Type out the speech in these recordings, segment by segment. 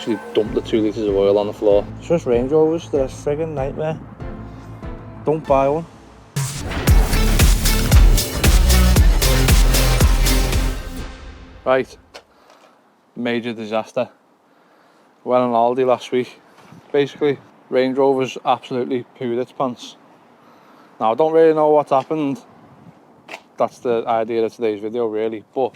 literally dumped the 2 litres of oil on the floor. It's just Range Rovers, they're a friggin' nightmare. Don't buy one. Right, major disaster. Went on holiday last week. Basically, Range Rover's absolutely pooed its pants. Now, I don't really know what's happened. That's the idea of today's video, really. But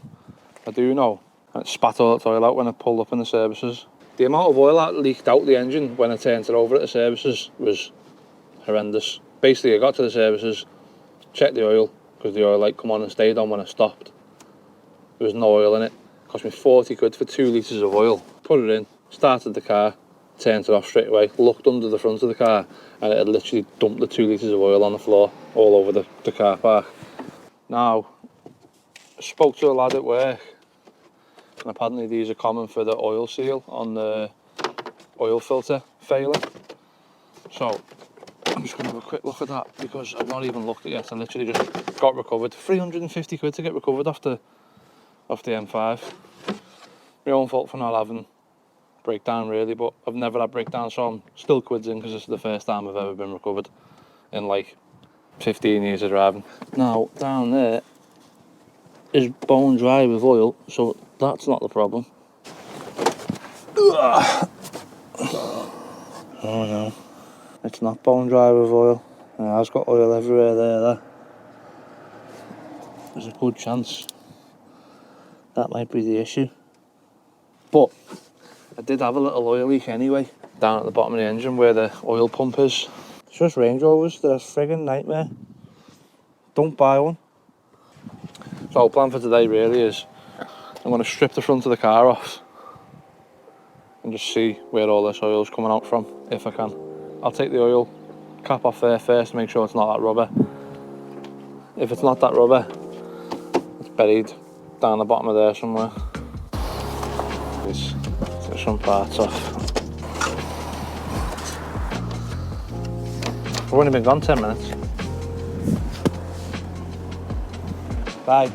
I do know it spat all its oil out when it pulled up in the services. The amount of oil that leaked out the engine when I turned it over at the services was horrendous. Basically, I got to the services, checked the oil, because the oil light come on and stayed on when I stopped. There was no oil in it. It cost me 40 quid for 2 litres of oil. Put it in, started the car, turned it off straight away, looked under the front of the car, and it had literally dumped the 2 litres of oil on the floor, all over the car park. Now, I spoke to a lad at work, and apparently these are common for the oil seal on the oil filter failing. So, I'm just going to have a quick look at that, because I've not even looked at it yet. I literally just got recovered. 350 quid to get recovered off the M5. My own fault for not having breakdown, really, but I've never had breakdown, so I'm still quids in, because this is the first time I've ever been recovered in like 15 years of driving. Now, down there is bone dry with oil, so that's not the problem. Oh no, it's not bone dry with oil. It has got oil everywhere there. There's a good chance that might be the issue. But I did have a little oil leak anyway, down at the bottom of the engine where the oil pump is. It's just Range Rovers, they're a friggin' nightmare. Don't buy one. So the plan for today really is I'm going to strip the front of the car off and just see where all this oil is coming out from, if I can. I'll take the oil cap off there first to make sure it's not that rubber. If it's not that rubber, it's buried down the bottom of there somewhere. Let's take some parts off. We've only been gone 10 minutes. Bye.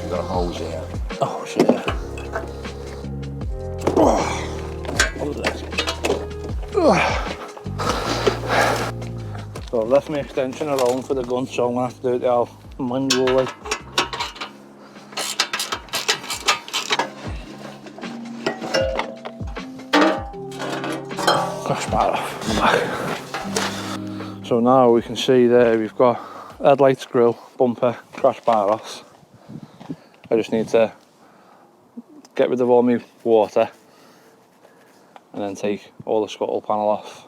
Got a hose here. Oh shit. So I've left my extension alone for the gun, so I'm going to have to do it the old manual way. Crash bar off the back. So now we can see there we've got headlights, grille, bumper, crash bar off. I just need to get rid of all my water and then take all the scuttle panel off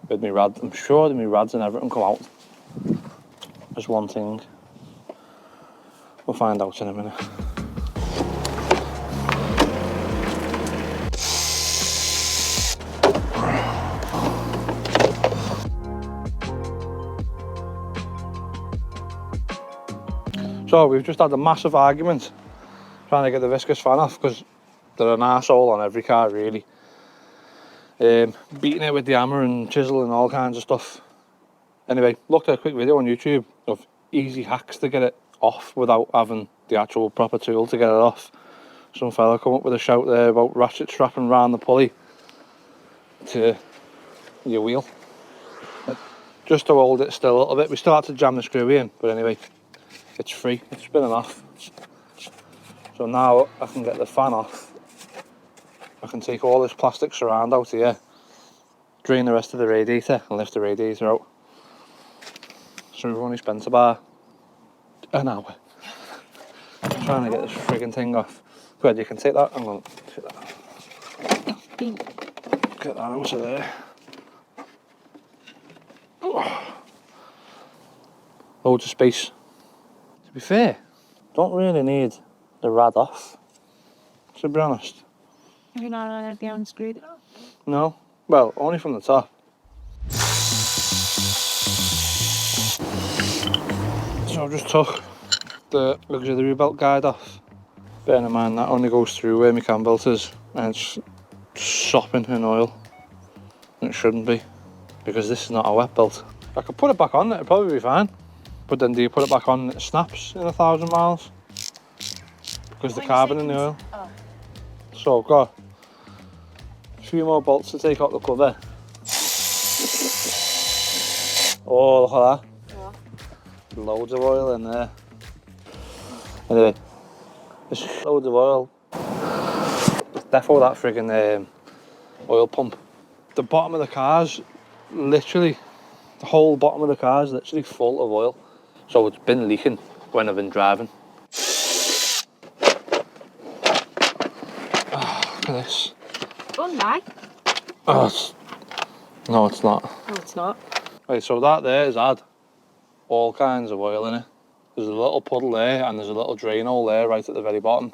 with my rad. I'm sure that my rads and everything come out as one thing. We'll find out in a minute. So we've just had a massive argument trying to get the viscous fan off, because they're an arsehole on every car really. Beating it with the hammer and chisel and all kinds of stuff. Anyway, looked at a quick video on YouTube of easy hacks to get it off without having the actual proper tool to get it off. Some fella come up with a shout there about ratchet strapping round the pulley to your wheel, just to hold it still a little bit. We still had to jam the screw in, but anyway, it's free, it's spinning off. So now I can get the fan off. I can take all this plastic surround out here, drain the rest of the radiator and lift the radiator out. So we've only spent about an hour trying to get this frigging thing off. Go ahead, you can take that. I'm going to take that. Get that out of there. Loads of space. To be fair, don't really need the rad off, to be honest. You're not on it down screwed it off? No, well, only from the top. So I've just took the auxiliary belt guide off. Bearing in mind that only goes through where my cam belt is, and it's sopping in oil. And it shouldn't be, because this is not a wet belt. I could put it back on, it'd probably be fine. But then do you put it back on and it snaps in 1,000 miles? Because the carbon in the oil. Oh. So I've got a few more bolts to take out the cover. Oh, look at that. Yeah. Loads of oil in there. Anyway, there's loads of oil. It's defo that friggin' oil pump. The bottom of the car's literally, the whole bottom of the car is literally full of oil. So it's been leaking when I've been driving. Oh, look at this. Don't lie. Oh, no, it's not. No, it's not. Right, so that there has had all kinds of oil in it. There's a little puddle there and there's a little drain hole there right at the very bottom.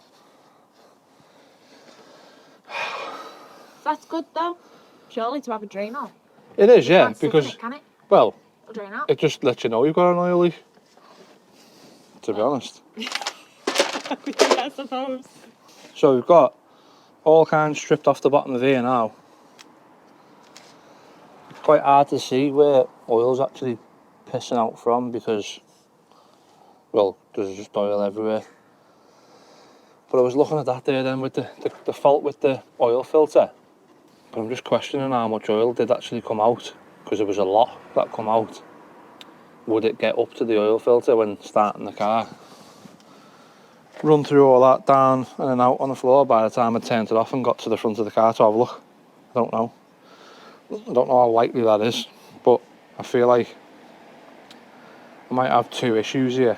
That's good though. Surely to have a drain on. It is, yeah, Can't sit in because, it, can it? well, It'll drain out. it just lets you know you've got an oil leak, to be honest. I suppose. So we've got all kinds stripped off the bottom of here now. It's quite hard to see where oil's actually pissing out from because, well, there's just oil everywhere. But I was looking at that there then with the fault with the oil filter. But I'm just questioning how much oil did actually come out, because there was a lot that come out. Would it get up to the oil filter when starting the car? Run through all that down and then out on the floor by the time I turned it off and got to the front of the car to have a look. I don't know. I don't know how likely that is, but I feel like I might have two issues here.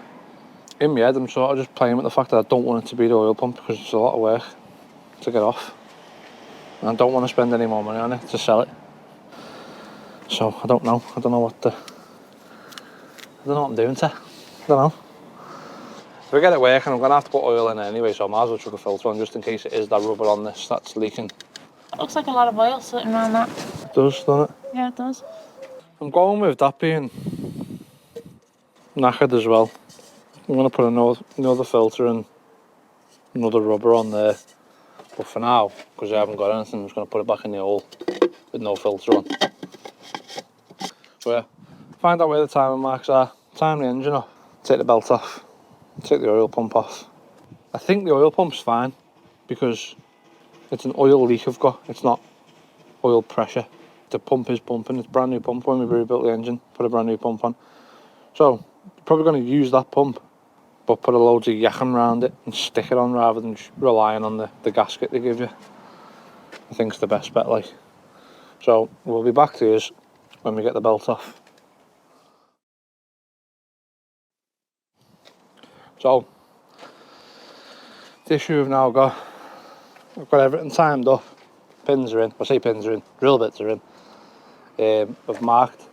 In my head, I'm sort of just playing with the fact that I don't want it to be the oil pump because it's a lot of work to get off. And I don't want to spend any more money on it to sell it. So I don't know. I don't know what I'm doing to. I don't know. If I get it working, I'm going to have to put oil in it anyway, so I might as well chuck a filter on just in case it is that rubber on this that's leaking. It looks like a lot of oil sitting around that. It does, doesn't it? Yeah, it does. I'm going with that being knackered as well. I'm going to put another filter and another rubber on there. But for now, because I haven't got anything, I'm just going to put it back in the hole with no filter on. So yeah, find out where the timing marks are, time the engine up, take the belt off, take the oil pump off. I think the oil pump's fine because it's an oil leak I've got, it's not oil pressure. The pump is pumping, it's a brand new pump when we rebuilt the engine, put a brand new pump on. So, probably going to use that pump, but put a loads of yakking around it and stick it on rather than relying on the gasket they give you. I think it's the best bet, like. So, we'll be back to yours when we get the belt off. So, the issue we've now got, I've got everything timed up, pins are in, I say pins are in, drill bits are in. I've marked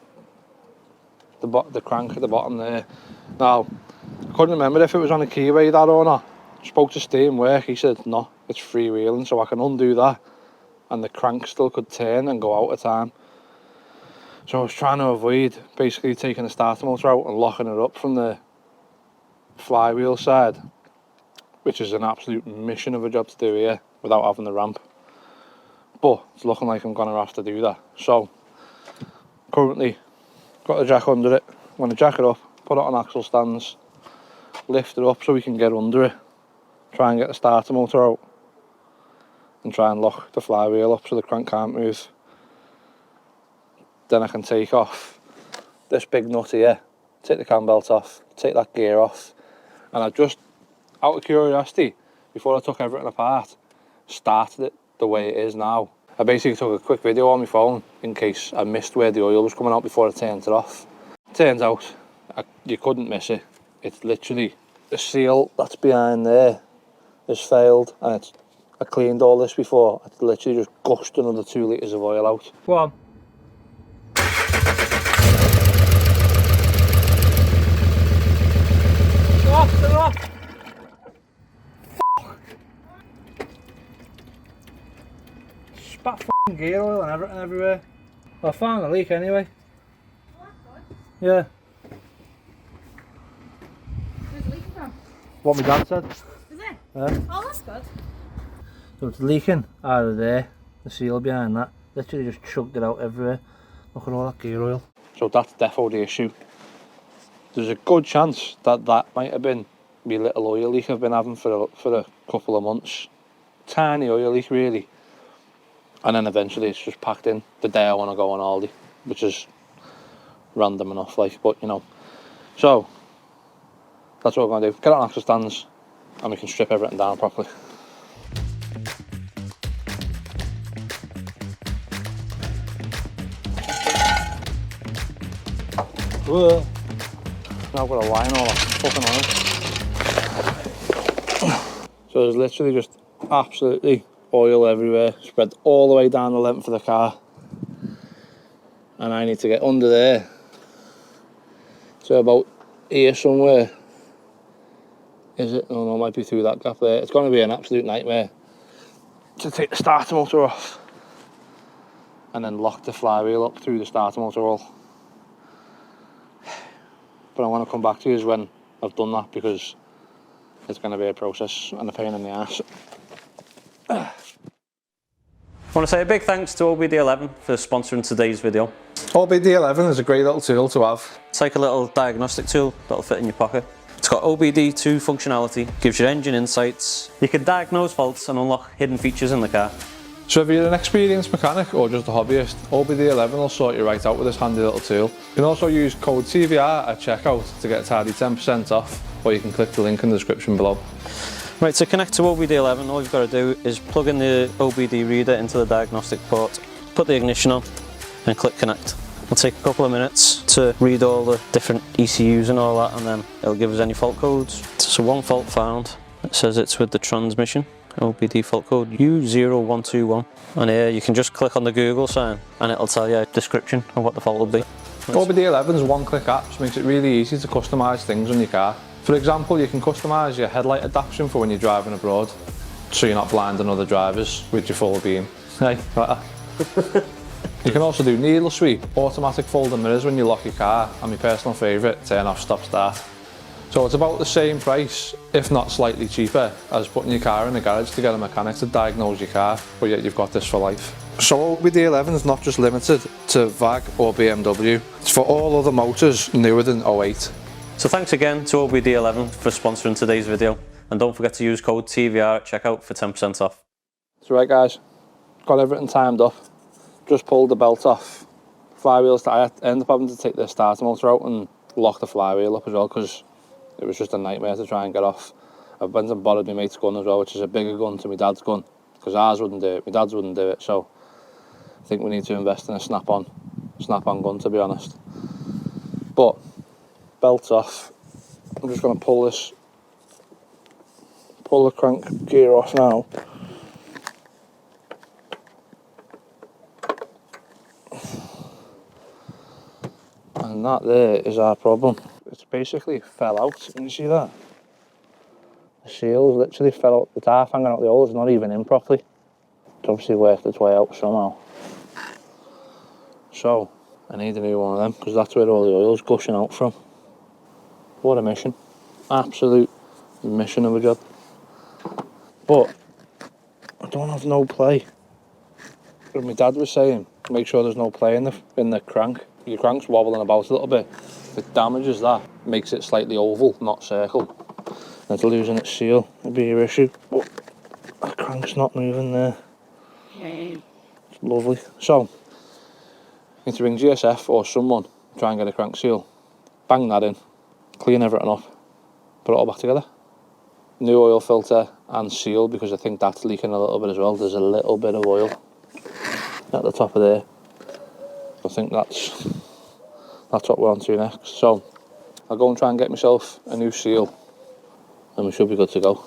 the crank at the bottom there. Now, I couldn't remember if it was on a keyway that or not. Spoke to Steve in work, he said no, it's freewheeling, so I can undo that and the crank still could turn and go out of time. So I was trying to avoid basically taking the starter motor out and locking it up from the flywheel side, which is an absolute mission of a job to do here without having the ramp. But it's looking like I'm going to have to do that. So currently got the jack under it. I'm going to jack it up, put it on axle stands, lift it up so we can get under it, try and get the starter motor out and try and lock the flywheel up so the crank can't move. Then I can take off this big nut here, take the cam belt off, take that gear off, and I just, out of curiosity, before I took everything apart, started it the way it is now. I basically took a quick video on my phone in case I missed where the oil was coming out before I turned it off. Turns out you couldn't miss it. It's literally the seal that's behind there has failed, and I cleaned all this before. I literally just gushed another 2 litres of oil out. Go on. Turn it off. Fuck. Spat f***ing gear oil and everything everywhere. Well, I found the leak anyway. Yeah. What my dad said. Is it? Yeah. Oh, that's good. So it's leaking out of there, the seal behind that. Literally just chugged it out everywhere. Look at all that gear oil. So that's defo the issue. There's a good chance that that might have been my little oil leak I've been having for a couple of months. Tiny oil leak really. And then eventually it's just packed in the day I want to go on Aldi, which is random enough, like, but you know. So that's what we're going to do. Get on axle stands and we can strip everything down properly. Whoa. Now I've got a line all that fucking on it. So there's literally just absolutely oil everywhere, spread all the way down the length of the car. And I need to get under there. So about here somewhere. Is it? No, it might be through that gap there. It's going to be an absolute nightmare to take the starter motor off and then lock the flywheel up through the starter motor hole. But I want to come back to you when I've done that because it's going to be a process and a pain in the ass. I want to say a big thanks to OBD11 for sponsoring today's video. OBD11 is a great little tool to have. It's like a little diagnostic tool that'll fit in your pocket. It's got OBD2 functionality, gives you engine insights. You can diagnose faults and unlock hidden features in the car. So if you're an experienced mechanic or just a hobbyist, OBD11 will sort you right out with this handy little tool. You can also use code TVR at checkout to get a tidy 10% off, or you can click the link in the description below. Right, to connect to OBD11, all you've got to do is plug in the OBD reader into the diagnostic port, put the ignition on and click connect. It'll take a couple of minutes to read all the different ECUs and all that, and then it'll give us any fault codes. So one fault found, it says it's with the transmission. OBD fault code U0121, and here you can just click on the Google sign and it'll tell you a description of what the fault will be. OBD11's one-click apps makes it really easy to customise things on your car. For example, you can customise your headlight adaptation for when you're driving abroad, so you're not blinding other drivers with your full beam. Hey, like that. You can also do needle sweep, automatic folding mirrors when you lock your car, and my personal favourite, turn off stop start. So it's about the same price, if not slightly cheaper, as putting your car in the garage to get a mechanic to diagnose your car, but yet you've got this for life. So OBD11 is not just limited to VAG or BMW, it's for all other motors newer than 08. So thanks again to OBD11 for sponsoring today's video, and don't forget to use code TVR at checkout for 10% off. So right guys, got everything timed up, just pulled the belt off, flywheel started. I ended up having to take the starter motor out and lock the flywheel up as well because it was just a nightmare to try and get off. I went and borrowed my mate's gun as well, which is a bigger gun to my dad's gun, because ours wouldn't do it, my dad's wouldn't do it, so I think we need to invest in a snap-on gun, to be honest. But, belt's off. I'm just going to pull the crank gear off now. And that there is our problem. It's basically fell out. Can you see that? The seal literally fell out. The half hanging out the hole is not even in properly. It's obviously worked its way out somehow. So I need a new one of them because that's where all the oil's gushing out from. What a mission. Absolute mission of a job. But I don't have no play. But my dad was saying, make sure there's no play in the crank. Your crank's wobbling about a little bit. If it damages that, makes it slightly oval, not circle. And it's losing its seal. It'd be your issue. But the crank's not moving there. It's lovely. So, you need to ring GSF or someone, try and get a crank seal. Bang that in, clean everything up, put it all back together. New oil filter and seal, because I think that's leaking a little bit as well. There's a little bit of oil at the top of there. I think that's what we're on to next. So I'll go and try and get myself a new seal and we should be good to go.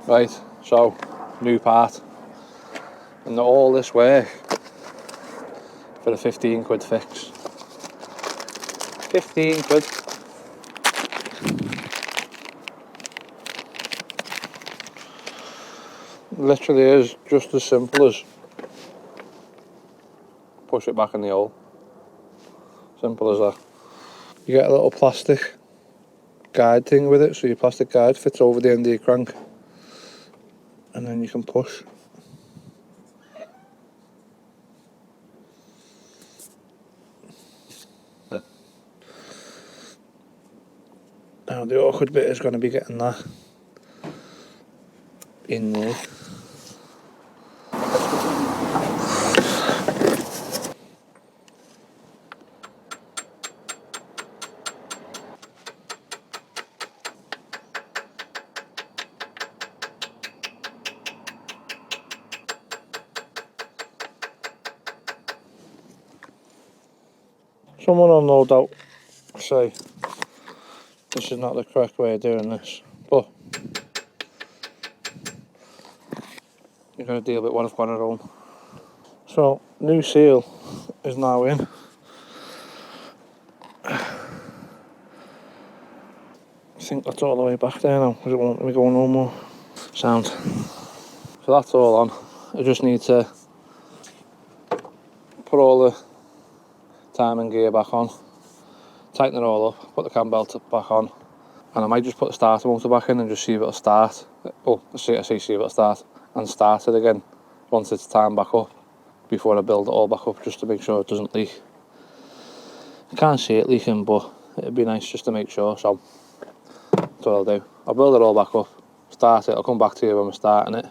Right, so new part, and all this work for a 15 quid fix. 15 quid. Literally is just as simple as push it back in the hole. Simple as that. You get a little plastic guide thing with it, so your plastic guide fits over the end of your crank, and then you can push. Now the awkward bit is going to be getting that in there. Someone will no doubt say this is not the correct way of doing this, but you're going to deal with what I've got at home. So, new seal is now in. I think that's all the way back there now, because it won't let me go no more. Sound. So that's all on. I just need to put all the timing gear back on, tighten it all up, put the cam belt back on, and I might just put the starter motor back in and just see if it'll start. Oh, I say see if it'll start, and start it again once it's timed back up, before I build it all back up, just to make sure it doesn't leak. I can't see it leaking, but it'd be nice just to make sure, so that's what I'll do. I'll build it all back up, start it, I'll come back to you when we're starting it.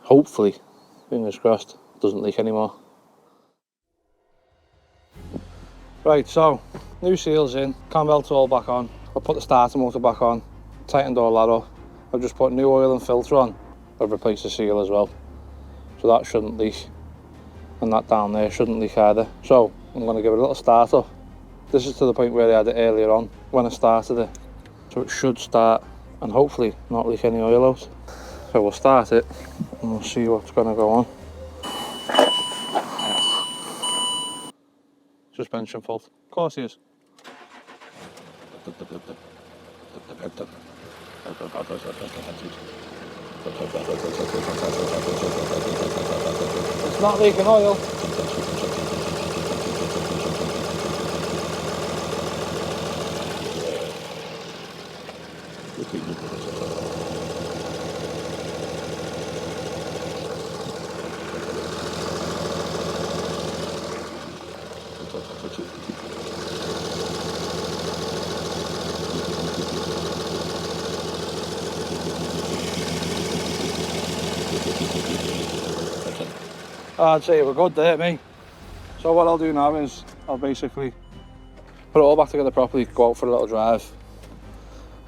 Hopefully, fingers crossed, it doesn't leak anymore. Right, so new seals in, cam belt's all back on. I've put the starter motor back on, tightened all that up. I've just put new oil and filter on. I've replaced the seal as well, so that shouldn't leak, and that down there shouldn't leak either. So I'm going to give it a little start up. This is to the point where I had it earlier on when I started it, so it should start and hopefully not leak any oil out. So we'll start it and we'll see what's going to go on. Suspension fault. Of course he is. It's not leaking oil. I'd say we're good there, mate. So what I'll do now is I'll basically put it all back together properly, go out for a little drive,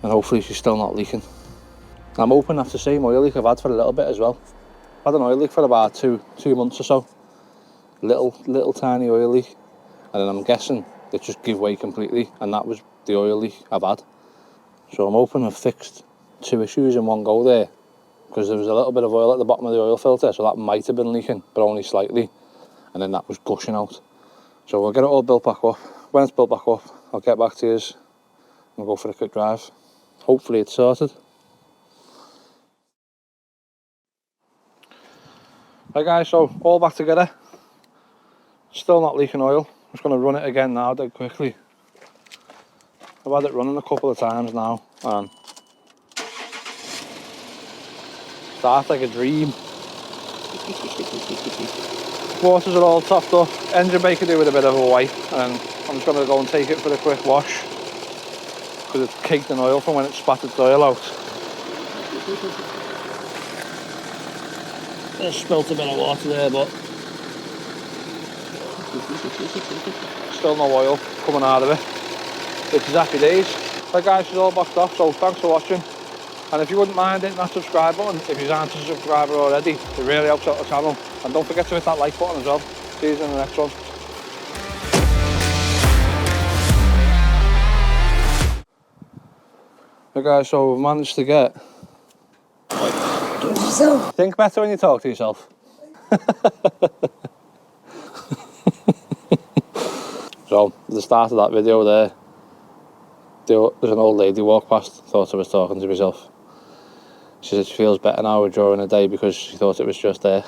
and hopefully she's still not leaking. I'm hoping that's the same oil leak I've had for a little bit as well. I've had an oil leak for about two months or so. Little tiny oil leak, and then I'm guessing it just gave way completely, and that was the oil leak I've had. So I'm hoping I've fixed 2 issues in one go there, because there was a little bit of oil at the bottom of the oil filter, so that might have been leaking, but only slightly, and then that was gushing out. So we'll get it all built back up. When it's built back up, I'll get back to you and we'll go for a quick drive. Hopefully it's sorted. Right guys, so all back together. Still not leaking oil. I'm just going to run it again now, dead quickly. I've had it running a couple of times now, and starts like a dream. Waters are all topped up. Engine bay could do with a bit of a wipe, and I'm just going to go and take it for a quick wash, because it's caked in oil from when it spat its oil out. Just spilt a bit of water there, but still no oil coming out of it, which is happy days. Right guys, she's all boxed off, so thanks for watching. And if you wouldn't mind hitting that subscribe button, if you aren't a subscriber already, it really helps out the channel. And don't forget to hit that like button as well. See you in the next one. Right guys, so we've managed to get... Think better when you talk to yourself. So, at the start of that video there, there's an old lady walked past, thought I was talking to myself. She said she feels better now during the day because she thought it was just there.